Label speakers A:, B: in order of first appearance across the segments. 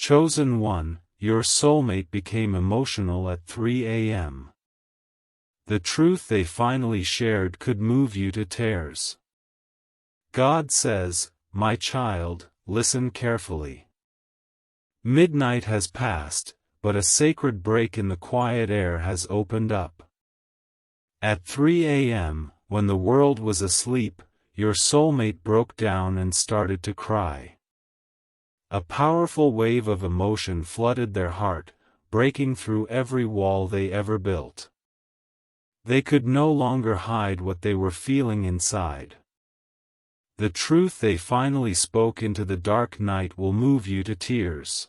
A: Chosen one, your soulmate became emotional at 3 a.m. The truth they finally shared could move you to tears. God says, "My child, listen carefully. Midnight has passed, but a sacred break in the quiet air has opened up. At 3 a.m., when the world was asleep, your soulmate broke down and started to cry. A powerful wave of emotion flooded their heart, breaking through every wall they ever built. They could no longer hide what they were feeling inside. The truth they finally spoke into the dark night will move you to tears."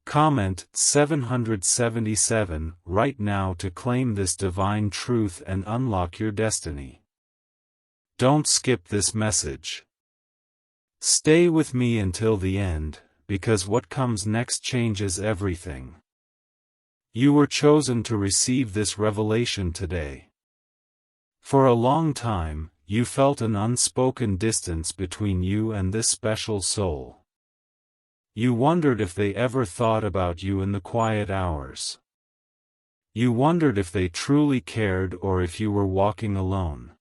A: Comment 777 right now to claim this divine truth and unlock your destiny. Don't skip this message. Stay with me until the end, because what comes next changes everything. You were chosen to receive this revelation today. For a long time, you felt an unspoken distance between you and this special soul. You wondered if they ever thought about you in the quiet hours. You wondered if they truly cared or if you were walking alone.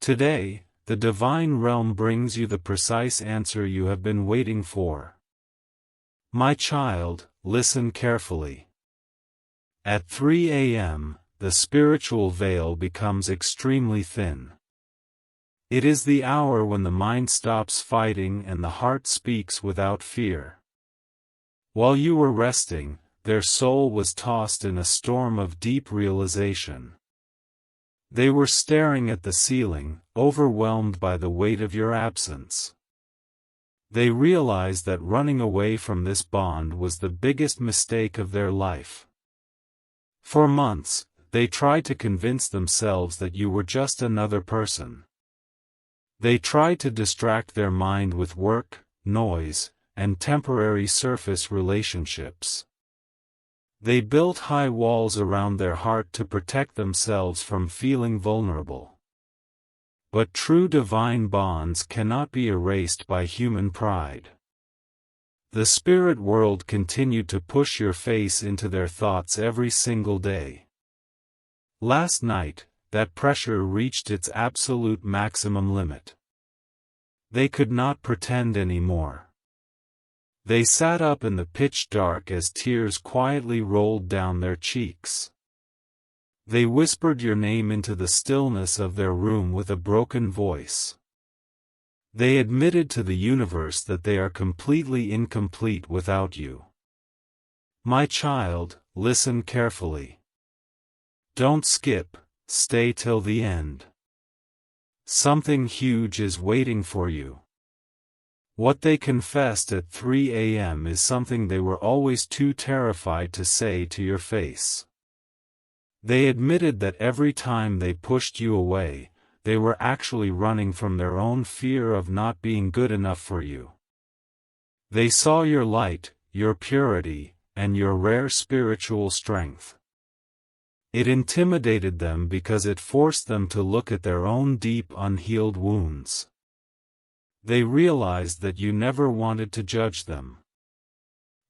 A: Today, the divine realm brings you the precise answer you have been waiting for. My child, listen carefully. At 3 a.m., the spiritual veil becomes extremely thin. It is the hour when the mind stops fighting and the heart speaks without fear. While you were resting, their soul was tossed in a storm of deep realization. They were staring at the ceiling, overwhelmed by the weight of your absence. They realized that running away from this bond was the biggest mistake of their life. For months, they tried to convince themselves that you were just another person. They tried to distract their mind with work, noise, and temporary surface relationships. They built high walls around their heart to protect themselves from feeling vulnerable. But true divine bonds cannot be erased by human pride. The spirit world continued to push your face into their thoughts every single day. Last night, that pressure reached its absolute maximum limit. They could not pretend anymore. They sat up in the pitch dark as tears quietly rolled down their cheeks. They whispered your name into the stillness of their room with a broken voice. They admitted to the universe that they are completely incomplete without you. My child, listen carefully. Don't skip, stay till the end. Something huge is waiting for you. What they confessed at 3 a.m. is something they were always too terrified to say to your face. They admitted that every time they pushed you away, they were actually running from their own fear of not being good enough for you. They saw your light, your purity, and your rare spiritual strength. It intimidated them because it forced them to look at their own deep unhealed wounds. They realized that you never wanted to judge them.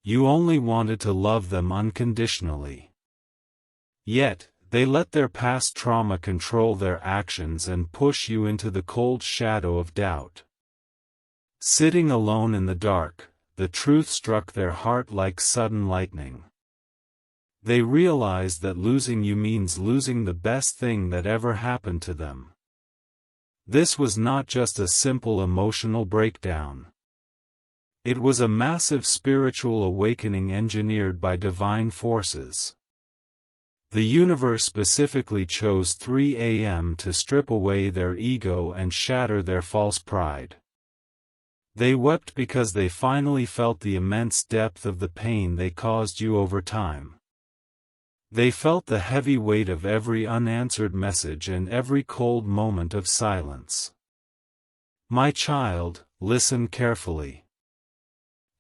A: You only wanted to love them unconditionally. Yet, they let their past trauma control their actions and push you into the cold shadow of doubt. Sitting alone in the dark, the truth struck their heart like sudden lightning. They realized that losing you means losing the best thing that ever happened to them. This was not just a simple emotional breakdown. It was a massive spiritual awakening engineered by divine forces. The universe specifically chose 3 a.m. to strip away their ego and shatter their false pride. They wept because they finally felt the immense depth of the pain they caused you over time. They felt the heavy weight of every unanswered message and every cold moment of silence. My child, listen carefully.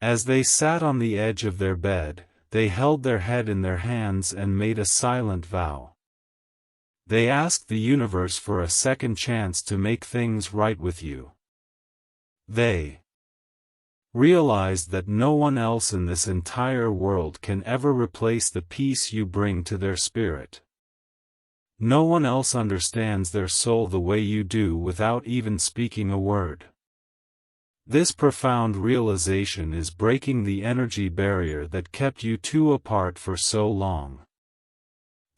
A: As they sat on the edge of their bed, they held their head in their hands and made a silent vow. They asked the universe for a second chance to make things right with you. They Realize that no one else in this entire world can ever replace the peace you bring to their spirit. No one else understands their soul the way you do without even speaking a word. This profound realization is breaking the energy barrier that kept you two apart for so long.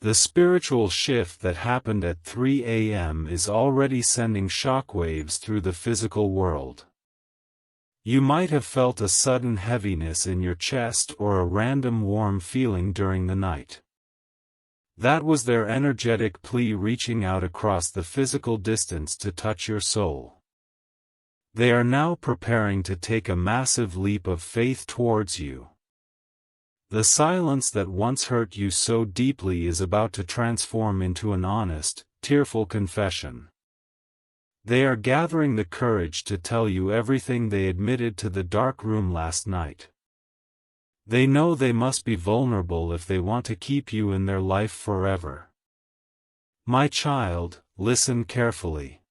A: The spiritual shift that happened at 3 a.m. is already sending shockwaves through the physical world. You might have felt a sudden heaviness in your chest or a random warm feeling during the night. That was their energetic plea reaching out across the physical distance to touch your soul. They are now preparing to take a massive leap of faith towards you. The silence that once hurt you so deeply is about to transform into an honest, tearful confession. They are gathering the courage to tell you everything they admitted to the dark room last night. They know they must be vulnerable if they want to keep you in their life forever. My child, listen carefully.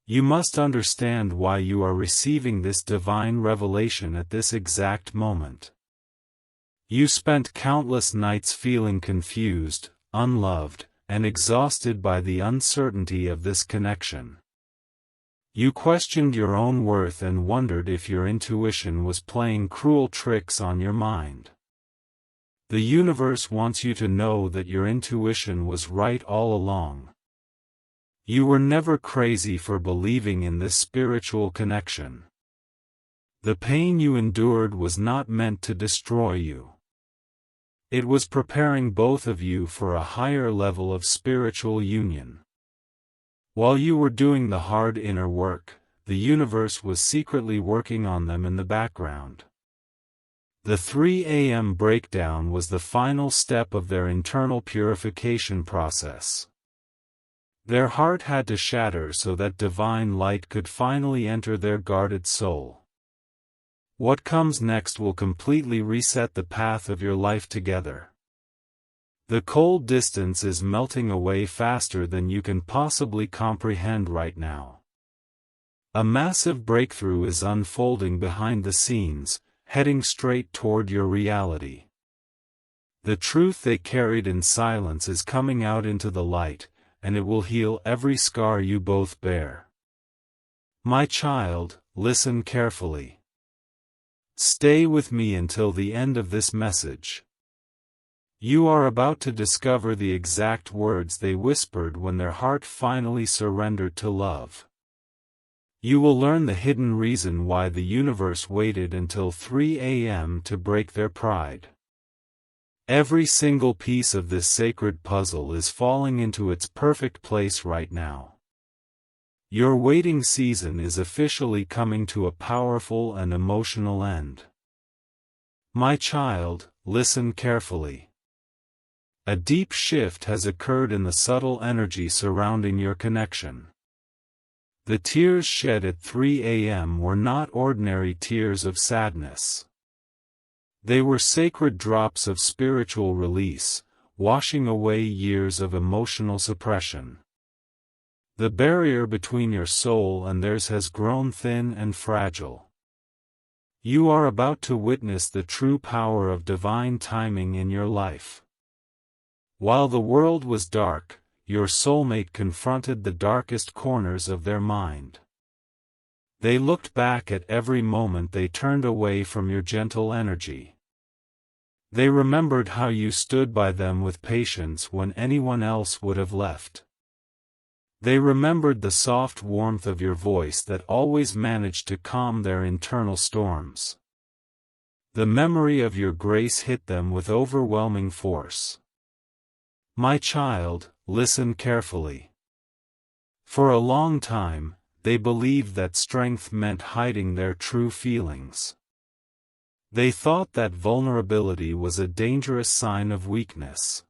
A: You must understand why you are receiving this divine revelation at this exact moment. You spent countless nights feeling confused, unloved, and exhausted by the uncertainty of this connection. You questioned your own worth and wondered if your intuition was playing cruel tricks on your mind. The universe wants you to know that your intuition was right all along. You were never crazy for believing in this spiritual connection. The pain you endured was not meant to destroy you. It was preparing both of you for a higher level of spiritual union. While you were doing the hard inner work, the universe was secretly working on them in the background. The 3 a.m. breakdown was the final step of their internal purification process. Their heart had to shatter so that divine light could finally enter their guarded soul. What comes next will completely reset the path of your life together. The cold distance is melting away faster than you can possibly comprehend right now. A massive breakthrough is unfolding behind the scenes, heading straight toward your reality. The truth they carried in silence is coming out into the light, and it will heal every scar you both bear. My child, listen carefully. Stay with me until the end of this message. You are about to discover the exact words they whispered when their heart finally surrendered to love. You will learn the hidden reason why the universe waited until 3 a.m. to break their pride. Every single piece of this sacred puzzle is falling into its perfect place right now. Your waiting season is officially coming to a powerful and emotional end. My child, listen carefully. A deep shift has occurred in the subtle energy surrounding your connection. The tears shed at 3 a.m. were not ordinary tears of sadness. They were sacred drops of spiritual release, washing away years of emotional suppression. The barrier between your soul and theirs has grown thin and fragile. You are about to witness the true power of divine timing in your life. While the world was dark, your soulmate confronted the darkest corners of their mind. They looked back at every moment they turned away from your gentle energy. They remembered how you stood by them with patience when anyone else would have left. They remembered the soft warmth of your voice that always managed to calm their internal storms. The memory of your grace hit them with overwhelming force. My child, listen carefully. For a long time, they believed that strength meant hiding their true feelings. They thought that vulnerability was a dangerous sign of weakness.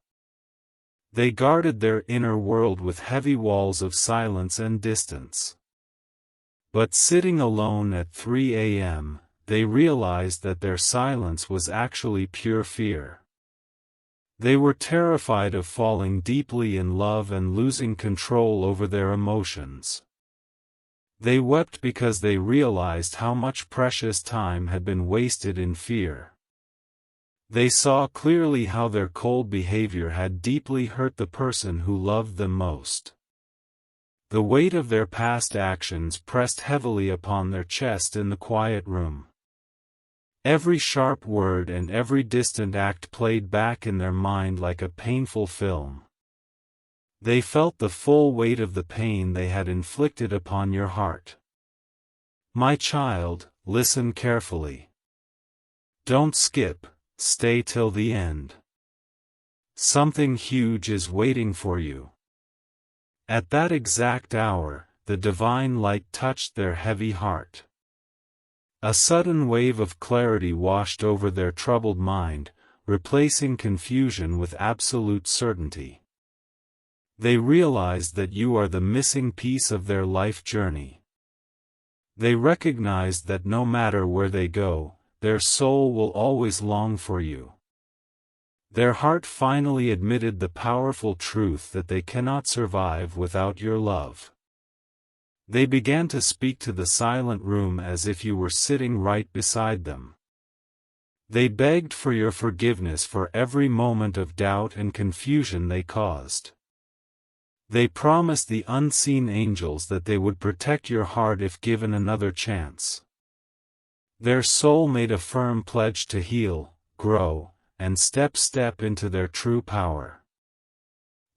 A: They guarded their inner world with heavy walls of silence and distance. But sitting alone at 3 a.m., they realized that their silence was actually pure fear. They were terrified of falling deeply in love and losing control over their emotions. They wept because they realized how much precious time had been wasted in fear. They saw clearly how their cold behavior had deeply hurt the person who loved them most. The weight of their past actions pressed heavily upon their chest in the quiet room. Every sharp word and every distant act played back in their mind like a painful film. They felt the full weight of the pain they had inflicted upon your heart. My child, listen carefully. Don't skip, stay till the end. Something huge is waiting for you. At that exact hour, the divine light touched their heavy heart. A sudden wave of clarity washed over their troubled mind, replacing confusion with absolute certainty. They realized that you are the missing piece of their life journey. They recognized that no matter where they go, their soul will always long for you. Their heart finally admitted the powerful truth that they cannot survive without your love. They began to speak to the silent room as if you were sitting right beside them. They begged for your forgiveness for every moment of doubt and confusion they caused. They promised the unseen angels that they would protect your heart if given another chance. Their soul made a firm pledge to heal, grow, and step into their true power.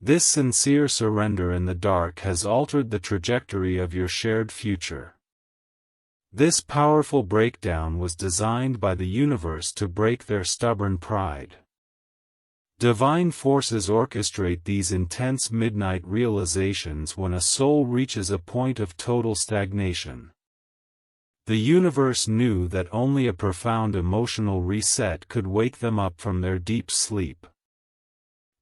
A: This sincere surrender in the dark has altered the trajectory of your shared future. This powerful breakdown was designed by the universe to break their stubborn pride. Divine forces orchestrate these intense midnight realizations when a soul reaches a point of total stagnation. The universe knew that only a profound emotional reset could wake them up from their deep sleep.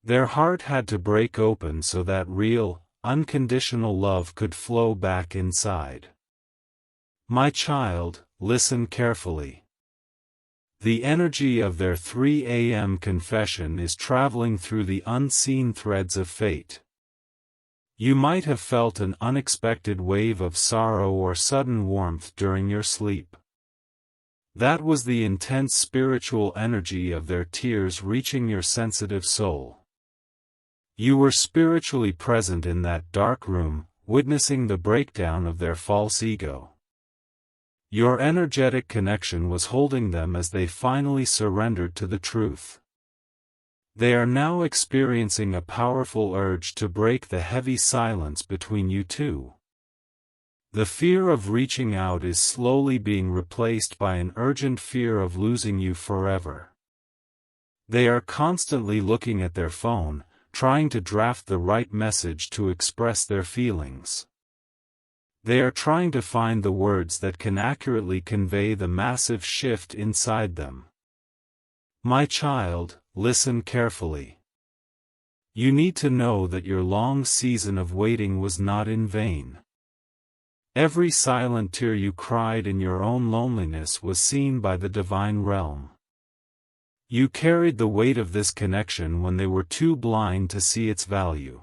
A: Their heart had to break open so that real, unconditional love could flow back inside. My child, listen carefully. The energy of their 3 a.m. confession is traveling through the unseen threads of fate. You might have felt an unexpected wave of sorrow or sudden warmth during your sleep. That was the intense spiritual energy of their tears reaching your sensitive soul. You were spiritually present in that dark room, witnessing the breakdown of their false ego. Your energetic connection was holding them as they finally surrendered to the truth. They are now experiencing a powerful urge to break the heavy silence between you two. The fear of reaching out is slowly being replaced by an urgent fear of losing you forever. They are constantly looking at their phone, trying to draft the right message to express their feelings. They are trying to find the words that can accurately convey the massive shift inside them. My child, listen carefully. You need to know that your long season of waiting was not in vain. Every silent tear you cried in your own loneliness was seen by the divine realm. You carried the weight of this connection when they were too blind to see its value.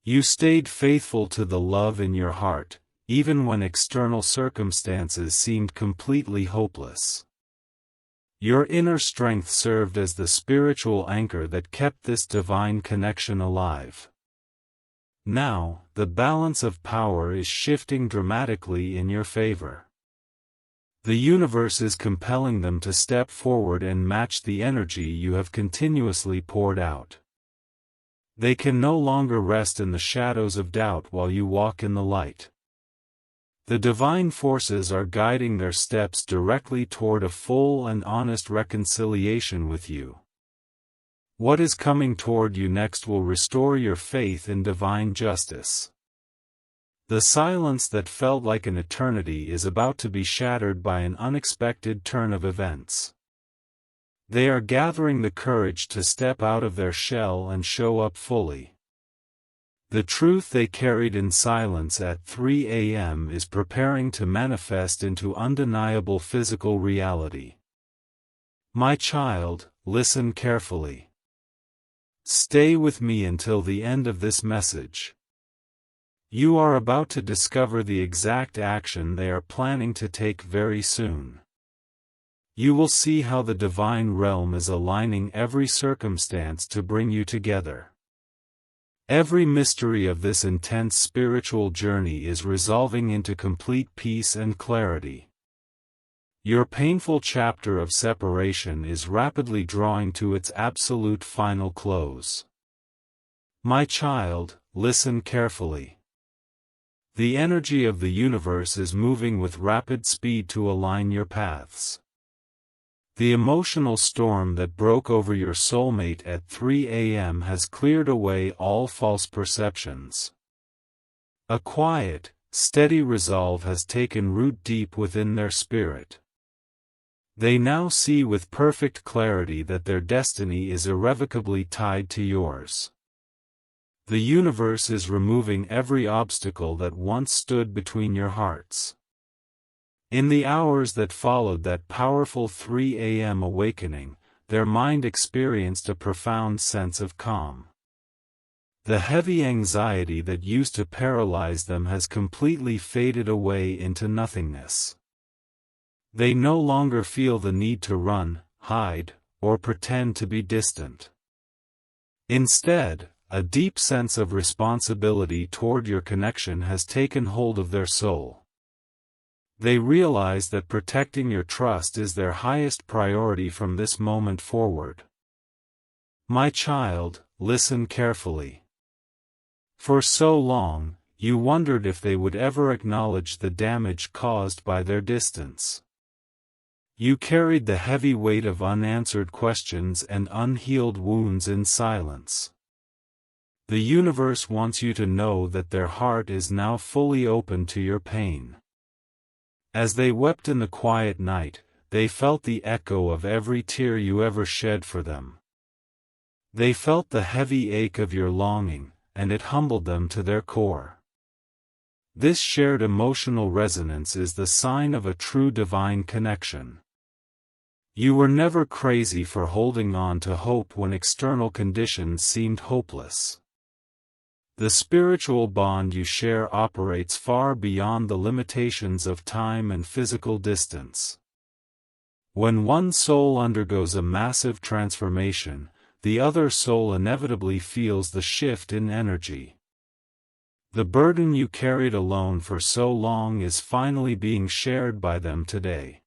A: You stayed faithful to the love in your heart, even when external circumstances seemed completely hopeless. Your inner strength served as the spiritual anchor that kept this divine connection alive. Now, the balance of power is shifting dramatically in your favor. The universe is compelling them to step forward and match the energy you have continuously poured out. They can no longer rest in the shadows of doubt while you walk in the light. The divine forces are guiding their steps directly toward a full and honest reconciliation with you. What is coming toward you next will restore your faith in divine justice. The silence that felt like an eternity is about to be shattered by an unexpected turn of events. They are gathering the courage to step out of their shell and show up fully. The truth they carried in silence at 3 a.m. is preparing to manifest into undeniable physical reality. My child, listen carefully. Stay with me until the end of this message. You are about to discover the exact action they are planning to take very soon. You will see how the divine realm is aligning every circumstance to bring you together. Every mystery of this intense spiritual journey is resolving into complete peace and clarity. Your painful chapter of separation is rapidly drawing to its absolute final close. My child, listen carefully. The energy of the universe is moving with rapid speed to align your paths. The emotional storm that broke over your soulmate at 3 a.m. has cleared away all false perceptions. A quiet, steady resolve has taken root deep within their spirit. They now see with perfect clarity that their destiny is irrevocably tied to yours. The universe is removing every obstacle that once stood between your hearts. In the hours that followed that powerful 3 a.m. awakening, their mind experienced a profound sense of calm. The heavy anxiety that used to paralyze them has completely faded away into nothingness. They no longer feel the need to run, hide, or pretend to be distant. Instead, a deep sense of responsibility toward your connection has taken hold of their soul. They realize that protecting your trust is their highest priority from this moment forward. My child, listen carefully. For so long, you wondered if they would ever acknowledge the damage caused by their distance. You carried the heavy weight of unanswered questions and unhealed wounds in silence. The universe wants you to know that their heart is now fully open to your pain. As they wept in the quiet night, they felt the echo of every tear you ever shed for them. They felt the heavy ache of your longing, and it humbled them to their core. This shared emotional resonance is the sign of a true divine connection. You were never crazy for holding on to hope when external conditions seemed hopeless. The spiritual bond you share operates far beyond the limitations of time and physical distance. When one soul undergoes a massive transformation, the other soul inevitably feels the shift in energy. The burden you carried alone for so long is finally being shared by them today.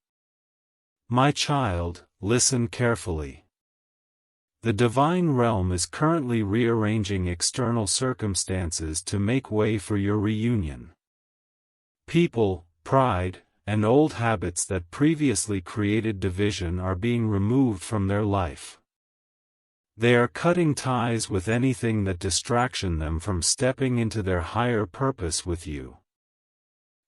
A: My child, listen carefully. The divine realm is currently rearranging external circumstances to make way for your reunion. People, pride, and old habits that previously created division are being removed from their life. They are cutting ties with anything that distraction them from stepping into their higher purpose with you.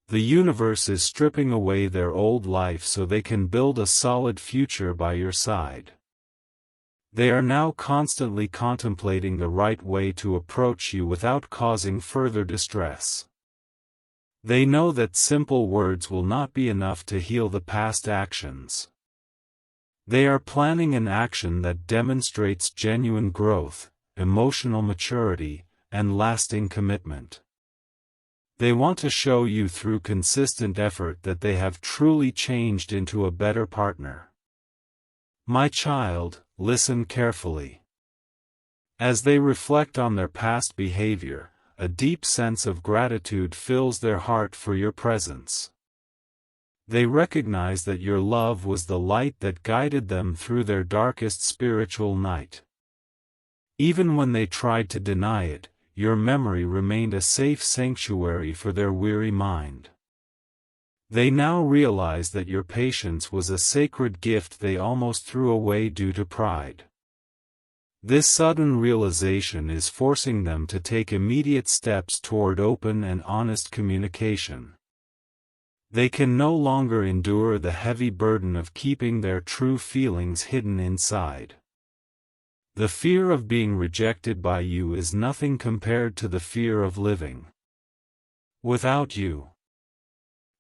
A: The universe is stripping away their old life so they can build a solid future by your side. They are now constantly contemplating the right way to approach you without causing further distress. They know that simple words will not be enough to heal the past actions. They are planning an action that demonstrates genuine growth, emotional maturity, and lasting commitment. They want to show you through consistent effort that they have truly changed into a better partner. My child, listen carefully. As they reflect on their past behavior, a deep sense of gratitude fills their heart for your presence. They recognize that your love was the light that guided them through their darkest spiritual night. Even when they tried to deny it, your memory remained a safe sanctuary for their weary mind. They now realize that your patience was a sacred gift they almost threw away due to pride. This sudden realization is forcing them to take immediate steps toward open and honest communication. They can no longer endure the heavy burden of keeping their true feelings hidden inside. The fear of being rejected by you is nothing compared to the fear of living without you.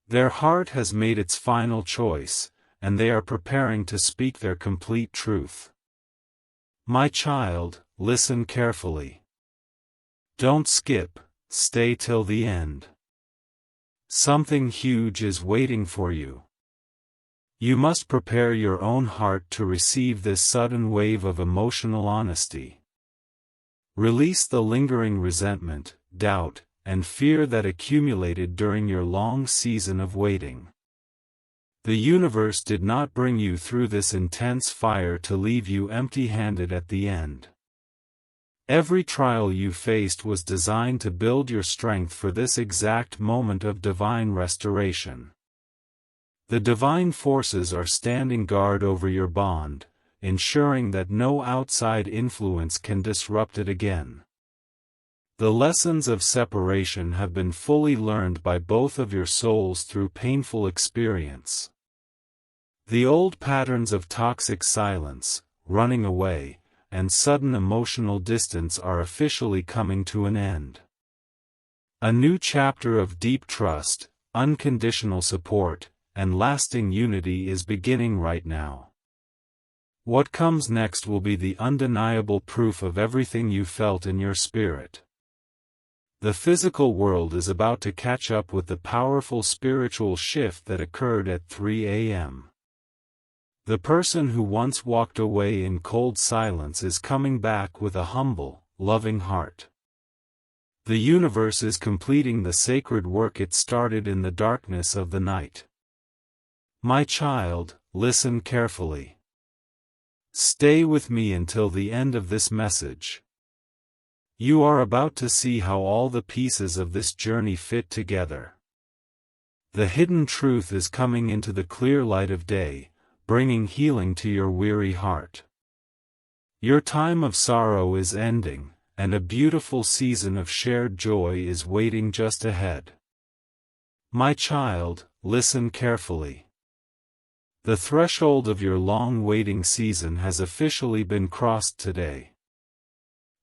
A: Their heart has made its final choice, and they are preparing to speak their complete truth. My child, listen carefully. Don't skip, Stay till the end. Something huge is waiting for you. You must prepare your own heart to receive this sudden wave of emotional honesty. Release the lingering resentment, doubt, and fear that accumulated during your long season of waiting. The universe did not bring you through this intense fire to leave you empty-handed at the end. Every trial you faced was designed to build your strength for this exact moment of divine restoration. The divine forces are standing guard over your bond, ensuring that no outside influence can disrupt it again. The lessons of separation have been fully learned by both of your souls through painful experience. The old patterns of toxic silence, running away, and sudden emotional distance are officially coming to an end. A new chapter of deep trust, unconditional support, and lasting unity is beginning right now. What comes next will be the undeniable proof of everything you felt in your spirit. The physical world is about to catch up with the powerful spiritual shift that occurred at 3 a.m. The person who once walked away in cold silence is coming back with a humble, loving heart. The universe is completing the sacred work it started in the darkness of the night. My child, listen carefully. Stay with me until the end of this message. You are about to see how all the pieces of this journey fit together. The hidden truth is coming into the clear light of day, bringing healing to your weary heart. Your time of sorrow is ending, and a beautiful season of shared joy is waiting just ahead. My child, listen carefully. The threshold of your long waiting season has officially been crossed today.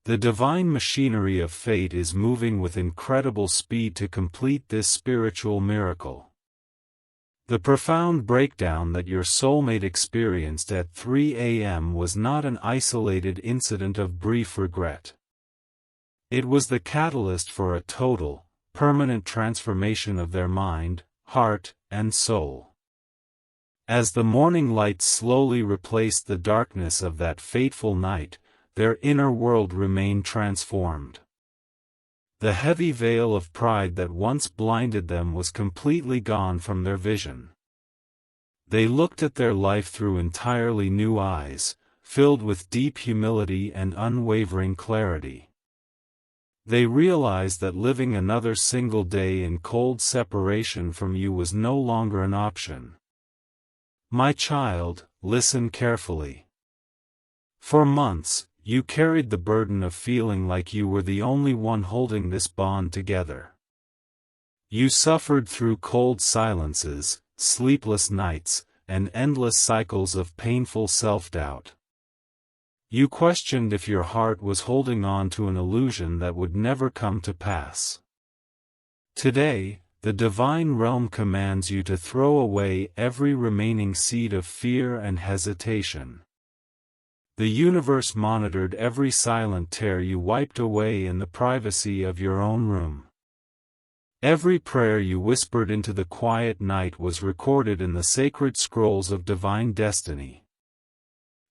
A: The divine machinery of fate is moving with incredible speed to complete this spiritual miracle. The profound breakdown that your soulmate experienced at 3 a.m. was not an isolated incident of brief regret. It was the catalyst for a total, permanent transformation of their mind, heart, and soul. As the morning light slowly replaced the darkness of that fateful night, their inner world remained transformed. The heavy veil of pride that once blinded them was completely gone from their vision. They looked at their life through entirely new eyes, filled with deep humility and unwavering clarity. They realized that living another single day in cold separation from you was no longer an option. My child, listen carefully. For months, you carried the burden of feeling like you were the only one holding this bond together. You suffered through cold silences, sleepless nights, and endless cycles of painful self-doubt. You questioned if your heart was holding on to an illusion that would never come to pass. Today, the divine realm commands you to throw away every remaining seed of fear and hesitation. The universe monitored every silent tear you wiped away in the privacy of your own room. Every prayer you whispered into the quiet night was recorded in the sacred scrolls of divine destiny.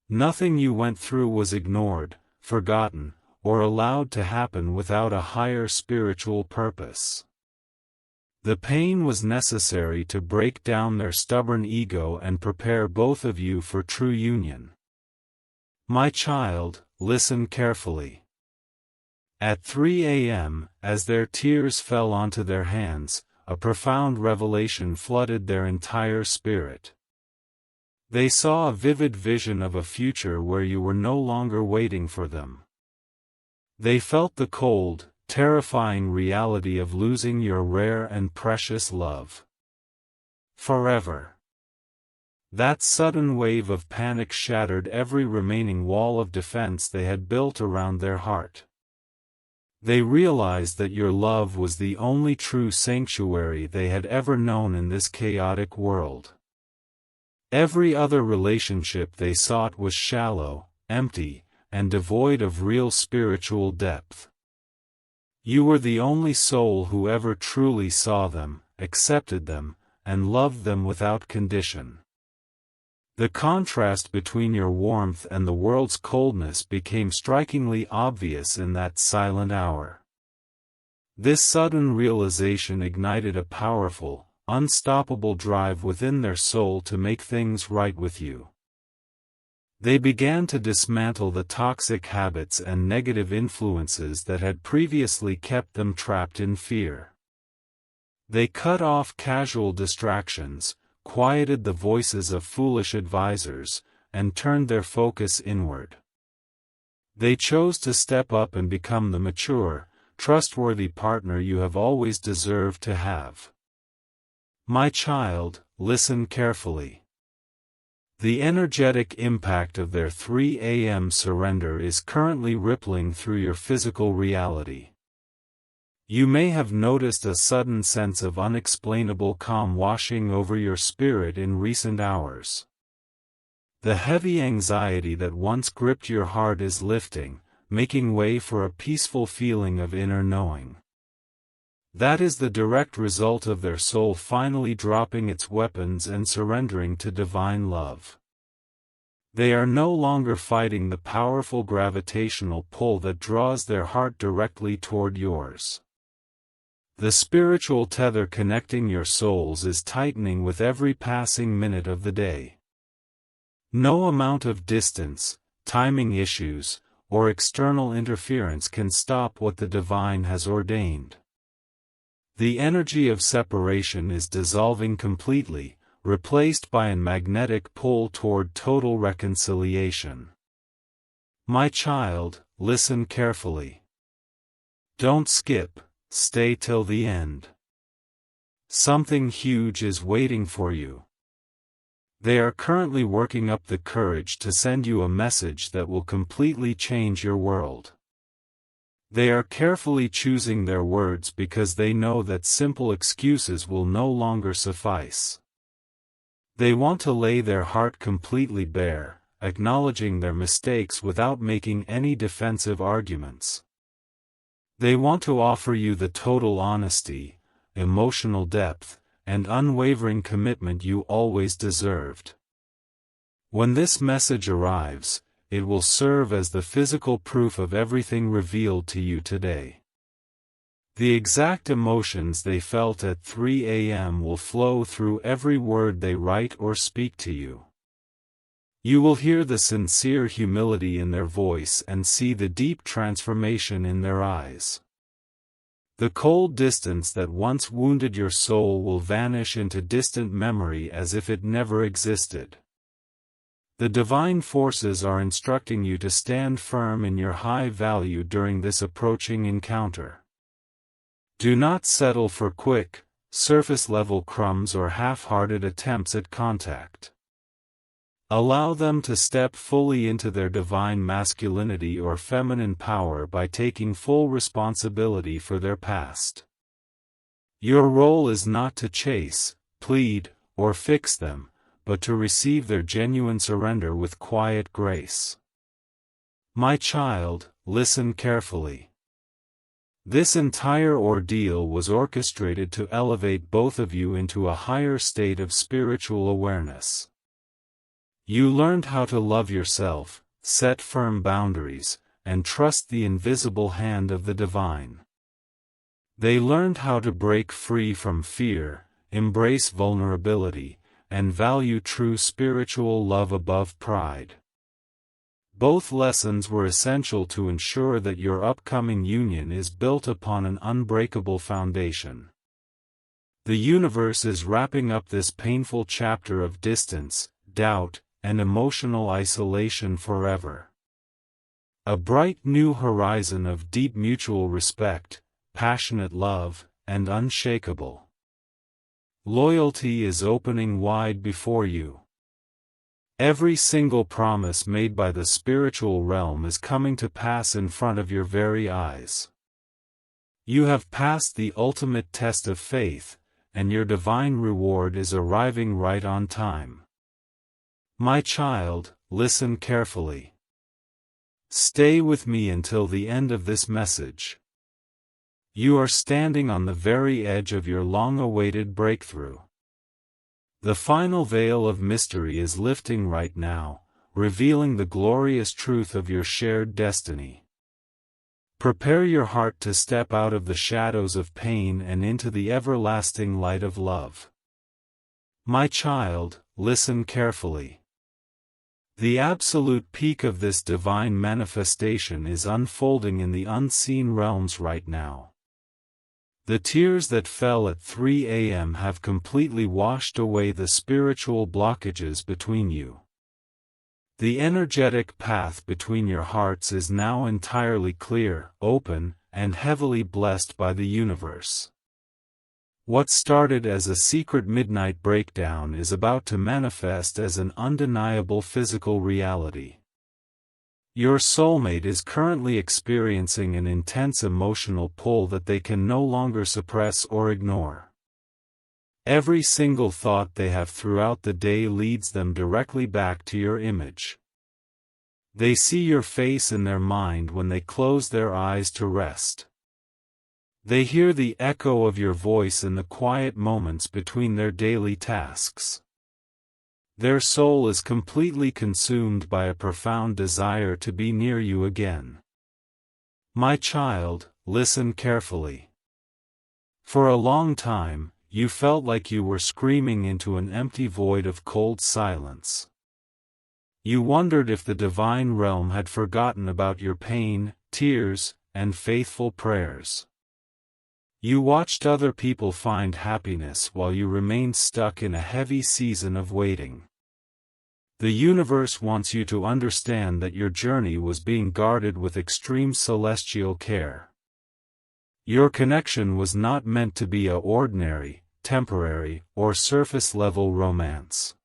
A: Nothing you went through was ignored, forgotten, or allowed to happen without a higher spiritual purpose. The pain was necessary to break down their stubborn ego and prepare both of you for true union. My child, listen carefully. At 3 a.m., as their tears fell onto their hands, a profound revelation flooded their entire spirit. They saw a vivid vision of a future where you were no longer waiting for them. They felt the cold, terrifying reality of losing your rare and precious love. Forever. That sudden wave of panic shattered every remaining wall of defense they had built around their heart. They realized that your love was the only true sanctuary they had ever known in this chaotic world. Every other relationship they sought was shallow, empty, and devoid of real spiritual depth. You were the only soul who ever truly saw them, accepted them, and loved them without condition. The contrast between your warmth and the world's coldness became strikingly obvious in that silent hour. This sudden realization ignited a powerful, unstoppable drive within their soul to make things right with you. They began to dismantle the toxic habits and negative influences that had previously kept them trapped in fear. They cut off casual distractions, quieted the voices of foolish advisors, and turned their focus inward. They chose to step up and become the mature, trustworthy partner you have always deserved to have. My child, listen carefully. The energetic impact of their 3 a.m. surrender is currently rippling through your physical reality. You may have noticed a sudden sense of unexplainable calm washing over your spirit in recent hours. The heavy anxiety that once gripped your heart is lifting, making way for a peaceful feeling of inner knowing. That is the direct result of their soul finally dropping its weapons and surrendering to divine love. They are no longer fighting the powerful gravitational pull that draws their heart directly toward yours. The spiritual tether connecting your souls is tightening with every passing minute of the day. No amount of distance, timing issues, or external interference can stop what the divine has ordained. The energy of separation is dissolving completely, replaced by a magnetic pull toward total reconciliation. My child, listen carefully. Don't skip, stay till the end. Something huge is waiting for you. They are currently working up the courage to send you a message that will completely change your world. They are carefully choosing their words because they know that simple excuses will no longer suffice. They want to lay their heart completely bare, acknowledging their mistakes without making any defensive arguments. They want to offer you the total honesty, emotional depth, and unwavering commitment you always deserved. When this message arrives, it will serve as the physical proof of everything revealed to you today. The exact emotions they felt at 3 a.m. will flow through every word they write or speak to you. You will hear the sincere humility in their voice and see the deep transformation in their eyes. The cold distance that once wounded your soul will vanish into distant memory as if it never existed. The divine forces are instructing you to stand firm in your high value during this approaching encounter. Do not settle for quick, surface-level crumbs or half-hearted attempts at contact. Allow them to step fully into their divine masculinity or feminine power by taking full responsibility for their past. Your role is not to chase, plead, or fix them, but to receive their genuine surrender with quiet grace. My child, listen carefully. This entire ordeal was orchestrated to elevate both of you into a higher state of spiritual awareness. You learned how to love yourself, set firm boundaries, and trust the invisible hand of the divine. They learned how to break free from fear, embrace vulnerability, and value true spiritual love above pride. Both lessons were essential to ensure that your upcoming union is built upon an unbreakable foundation. The universe is wrapping up this painful chapter of distance, doubt, and emotional isolation forever. A bright new horizon of deep mutual respect, passionate love, and unshakable loyalty is opening wide before you. Every single promise made by the spiritual realm is coming to pass in front of your very eyes. You have passed the ultimate test of faith, and your divine reward is arriving right on time. My child, listen carefully. Stay with me until the end of this message. You are standing on the very edge of your long-awaited breakthrough. The final veil of mystery is lifting right now, revealing the glorious truth of your shared destiny. Prepare your heart to step out of the shadows of pain and into the everlasting light of love. My child, listen carefully. The absolute peak of this divine manifestation is unfolding in the unseen realms right now. The tears that fell at 3 a.m. have completely washed away the spiritual blockages between you. The energetic path between your hearts is now entirely clear, open, and heavily blessed by the universe. What started as a secret midnight breakdown is about to manifest as an undeniable physical reality. Your soulmate is currently experiencing an intense emotional pull that they can no longer suppress or ignore. Every single thought they have throughout the day leads them directly back to your image. They see your face in their mind when they close their eyes to rest. They hear the echo of your voice in the quiet moments between their daily tasks. Their soul is completely consumed by a profound desire to be near you again. My child, listen carefully. For a long time, you felt like you were screaming into an empty void of cold silence. You wondered if the divine realm had forgotten about your pain, tears, and faithful prayers. You watched other people find happiness while you remained stuck in a heavy season of waiting. The universe wants you to understand that your journey was being guarded with extreme celestial care. Your connection was not meant to be a ordinary, temporary, or surface-level romance.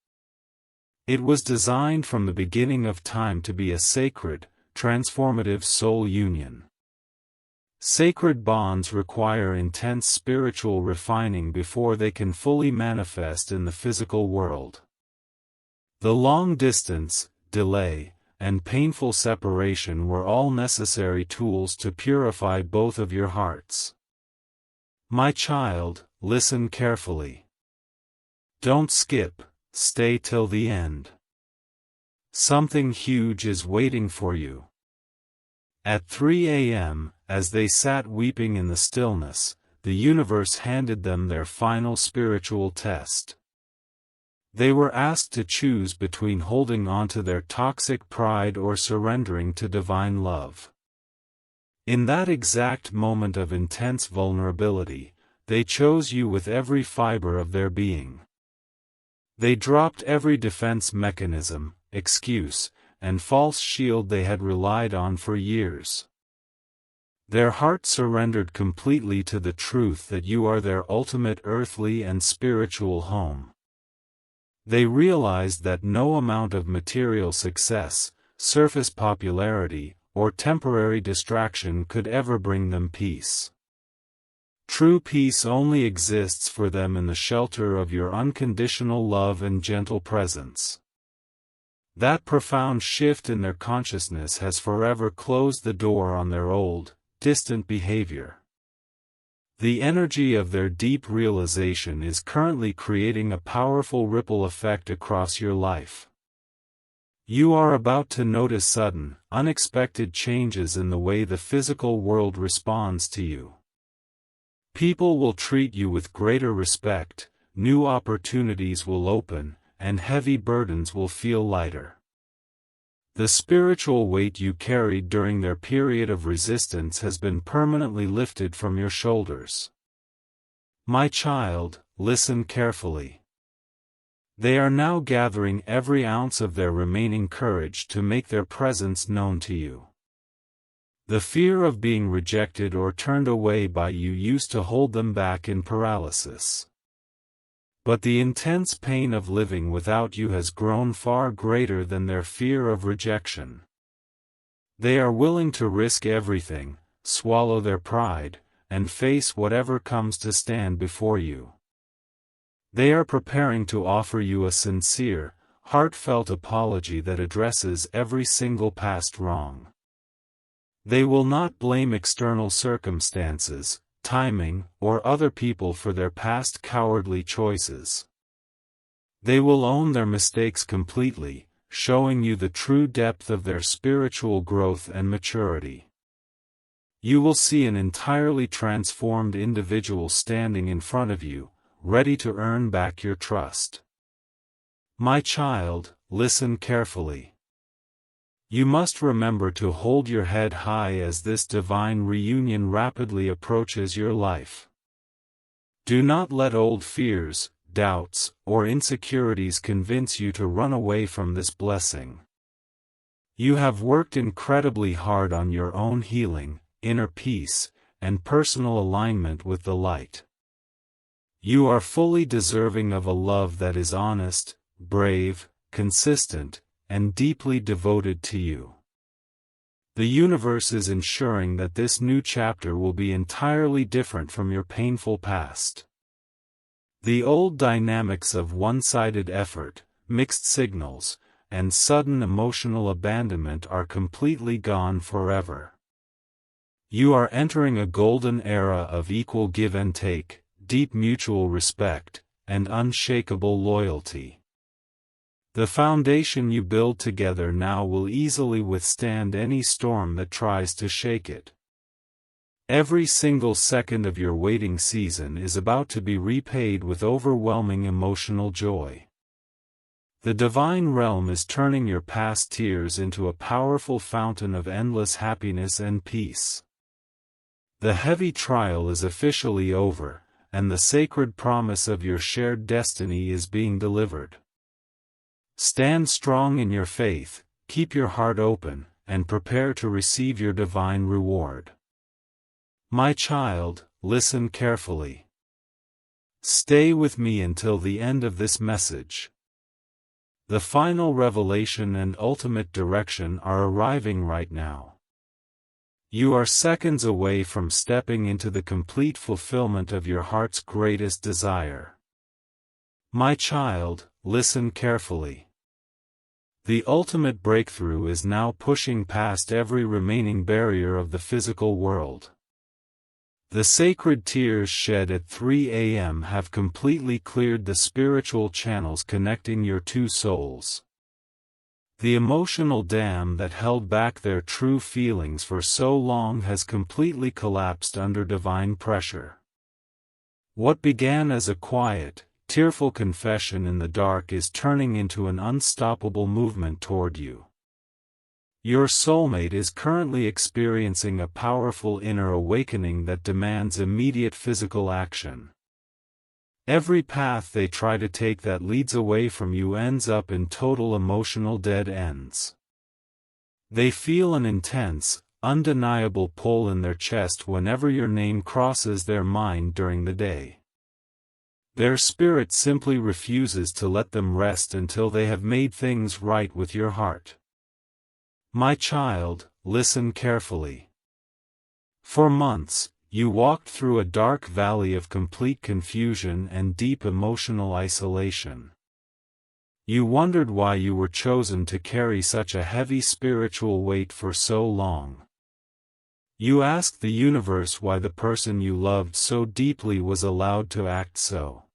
A: It was designed from the beginning of time to be a sacred, transformative soul union. Sacred bonds require intense spiritual refining before they can fully manifest in the physical world. The long distance, delay, and painful separation were all necessary tools to purify both of your hearts. My child, listen carefully. Don't skip, stay till the end. Something huge is waiting for you. At 3 a.m., as they sat weeping in the stillness, the universe handed them their final spiritual test. They were asked to choose between holding on to their toxic pride or surrendering to divine love. In that exact moment of intense vulnerability, they chose you with every fiber of their being. They dropped every defense mechanism, excuse, and false shield they had relied on for years. Their hearts surrendered completely to the truth that you are their ultimate earthly and spiritual home. They realized that no amount of material success, surface popularity, or temporary distraction could ever bring them peace. True peace only exists for them in the shelter of your unconditional love and gentle presence. That profound shift in their consciousness has forever closed the door on their old, distant behavior. The energy of their deep realization is currently creating a powerful ripple effect across your life. You are about to notice sudden, unexpected changes in the way the physical world responds to you. People will treat you with greater respect, new opportunities will open, and heavy burdens will feel lighter. The spiritual weight you carried during their period of resistance has been permanently lifted from your shoulders. My child, listen carefully. They are now gathering every ounce of their remaining courage to make their presence known to you. The fear of being rejected or turned away by you used to hold them back in paralysis. But the intense pain of living without you has grown far greater than their fear of rejection. They are willing to risk everything, swallow their pride, and face whatever comes to stand before you. They are preparing to offer you a sincere, heartfelt apology that addresses every single past wrong. They will not blame external circumstances, timing, or other people for their past cowardly choices. They will own their mistakes completely, showing you the true depth of their spiritual growth and maturity. You will see an entirely transformed individual standing in front of you, ready to earn back your trust. My child, listen carefully. You must remember to hold your head high as this divine reunion rapidly approaches your life. Do not let old fears, doubts, or insecurities convince you to run away from this blessing. You have worked incredibly hard on your own healing, inner peace, and personal alignment with the light. You are fully deserving of a love that is honest, brave, consistent, and deeply devoted to you. The universe is ensuring that this new chapter will be entirely different from your painful past. The old dynamics of one-sided effort, mixed signals, and sudden emotional abandonment are completely gone forever. You are entering a golden era of equal give and take, deep mutual respect, and unshakable loyalty. The foundation you build together now will easily withstand any storm that tries to shake it. Every single second of your waiting season is about to be repaid with overwhelming emotional joy. The divine realm is turning your past tears into a powerful fountain of endless happiness and peace. The heavy trial is officially over, and the sacred promise of your shared destiny is being delivered. Stand strong in your faith, keep your heart open, and prepare to receive your divine reward. My child, listen carefully. Stay with me until the end of this message. The final revelation and ultimate direction are arriving right now. You are seconds away from stepping into the complete fulfillment of your heart's greatest desire. My child, listen carefully. The ultimate breakthrough is now pushing past every remaining barrier of the physical world. The sacred tears shed at 3 a.m. have completely cleared the spiritual channels connecting your two souls. The emotional dam that held back their true feelings for so long has completely collapsed under divine pressure. What began as a quiet, tearful confession in the dark is turning into an unstoppable movement toward you. Your soulmate is currently experiencing a powerful inner awakening that demands immediate physical action. Every path they try to take that leads away from you ends up in total emotional dead ends. They feel an intense, undeniable pull in their chest whenever your name crosses their mind during the day. Their spirit simply refuses to let them rest until they have made things right with your heart. My child, listen carefully. For months, you walked through a dark valley of complete confusion and deep emotional isolation. You wondered why you were chosen to carry such a heavy spiritual weight for so long. You asked the universe why the person you loved so deeply was allowed to act so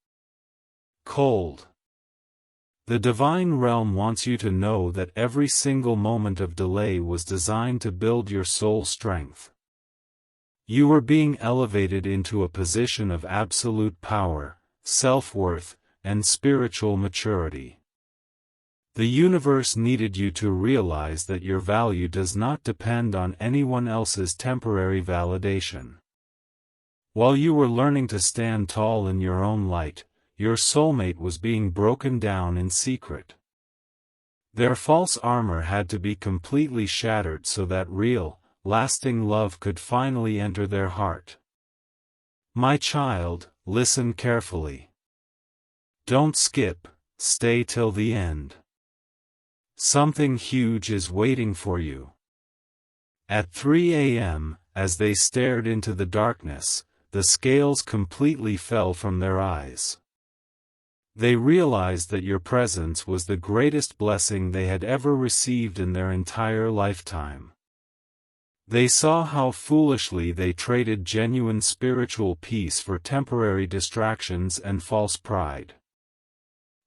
A: cold. The divine realm wants you to know that every single moment of delay was designed to build your soul strength. You were being elevated into a position of absolute power, self-worth, and spiritual maturity. The universe needed you to realize that your value does not depend on anyone else's temporary validation. While you were learning to stand tall in your own light, your soulmate was being broken down in secret. Their false armor had to be completely shattered so that real, lasting love could finally enter their heart. My child, listen carefully. Don't skip, stay till the end. Something huge is waiting for you. At 3 a.m., as they stared into the darkness, the scales completely fell from their eyes. They realized that your presence was the greatest blessing they had ever received in their entire lifetime. They saw how foolishly they traded genuine spiritual peace for temporary distractions and false pride.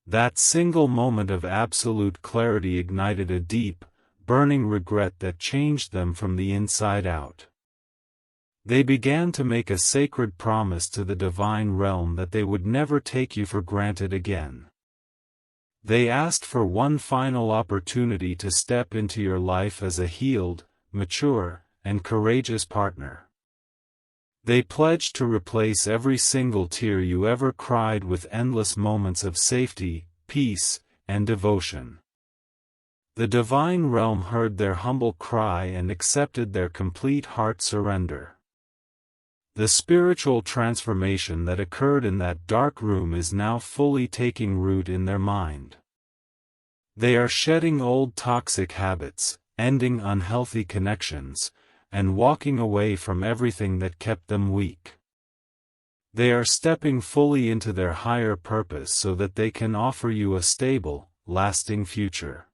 A: That single moment of absolute clarity ignited a deep, burning regret that changed them from the inside out. They began to make a sacred promise to the divine realm that they would never take you for granted again. They asked for one final opportunity to step into your life as a healed, mature, and courageous partner. They pledged to replace every single tear you ever cried with endless moments of safety, peace, and devotion. The divine realm heard their humble cry and accepted their complete heart surrender. The spiritual transformation that occurred in that dark room is now fully taking root in their mind. They are shedding old toxic habits, ending unhealthy connections, and walking away from everything that kept them weak. They are stepping fully into their higher purpose so that they can offer you a stable, lasting future.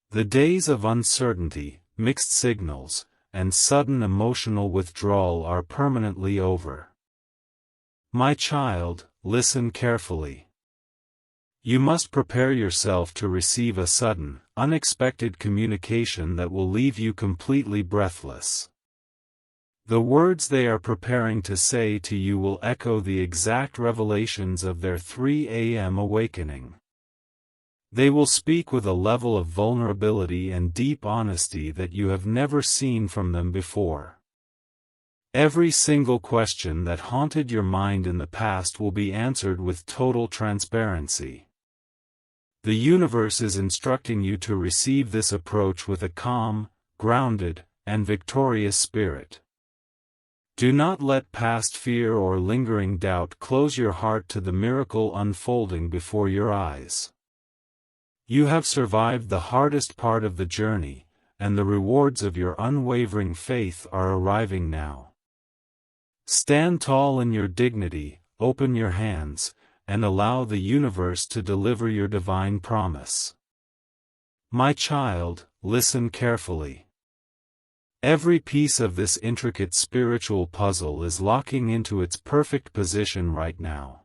A: The days of uncertainty, mixed signals, and sudden emotional withdrawal are permanently over. My child, listen carefully. You must prepare yourself to receive a sudden, unexpected communication that will leave you completely breathless. The words they are preparing to say to you will echo the exact revelations of their 3 a.m. awakening. They will speak with a level of vulnerability and deep honesty that you have never seen from them before. Every single question that haunted your mind in the past will be answered with total transparency. The universe is instructing you to receive this approach with a calm, grounded, and victorious spirit. Do not let past fear or lingering doubt close your heart to the miracle unfolding before your eyes. You have survived the hardest part of the journey, and the rewards of your unwavering faith are arriving now. Stand tall in your dignity, open your hands, and allow the universe to deliver your divine promise. My child, listen carefully. Every piece of this intricate spiritual puzzle is locking into its perfect position right now.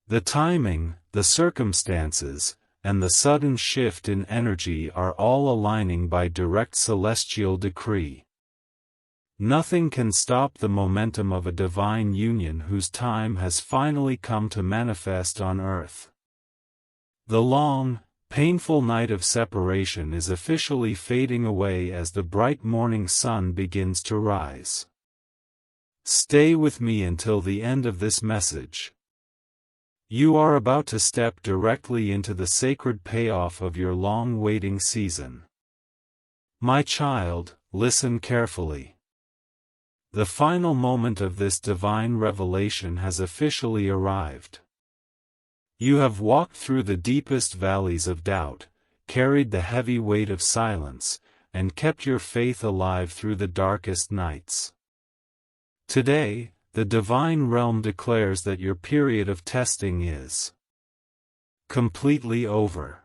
A: The timing, the circumstances, and the sudden shift in energy are all aligning by direct celestial decree. Nothing can stop the momentum of a divine union whose time has finally come to manifest on earth. The long, painful night of separation is officially fading away as the bright morning sun begins to rise. Stay with me until the end of this message. You are about to step directly into the sacred payoff of your long waiting season. My child, listen carefully. The final moment of this divine revelation has officially arrived. You have walked through the deepest valleys of doubt, carried the heavy weight of silence, and kept your faith alive through the darkest nights. Today, the divine realm declares that your period of testing is completely over.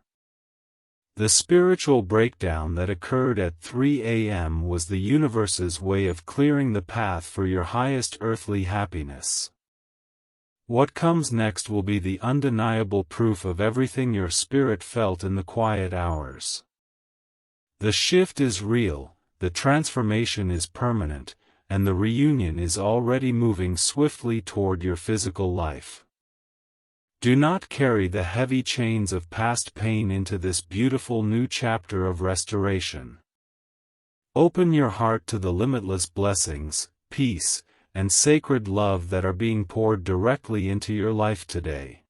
A: The spiritual breakdown that occurred at 3 a.m. was the universe's way of clearing the path for your highest earthly happiness. What comes next will be the undeniable proof of everything your spirit felt in the quiet hours. The shift is real, the transformation is permanent, and the reunion is already moving swiftly toward your physical life. Do not carry the heavy chains of past pain into this beautiful new chapter of restoration. Open your heart to the limitless blessings, peace, and sacred love that are being poured directly into your life today.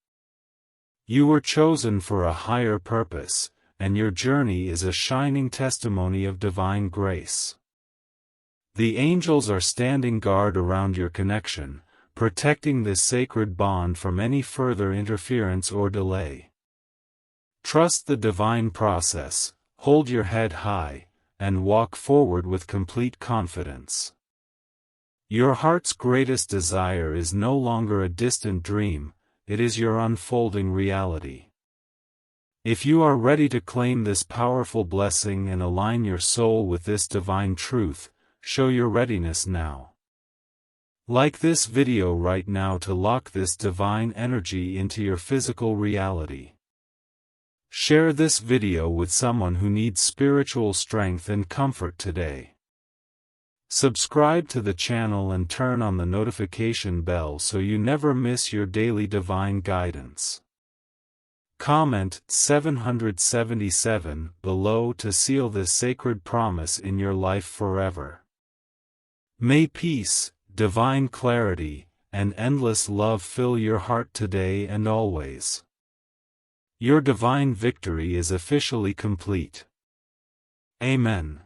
A: You were chosen for a higher purpose, and your journey is a shining testimony of divine grace. The angels are standing guard around your connection, protecting this sacred bond from any further interference or delay. Trust the divine process, hold your head high, and walk forward with complete confidence. Your heart's greatest desire is no longer a distant dream, it is your unfolding reality. If you are ready to claim this powerful blessing and align your soul with this divine truth, show your readiness now. Like this video right now to lock this divine energy into your physical reality. Share this video with someone who needs spiritual strength and comfort today. Subscribe to the channel and turn on the notification bell so you never miss your daily divine guidance. Comment 777 below to seal this sacred promise in your life forever. May peace, divine clarity, and endless love fill your heart today and always. Your divine victory is officially complete. Amen.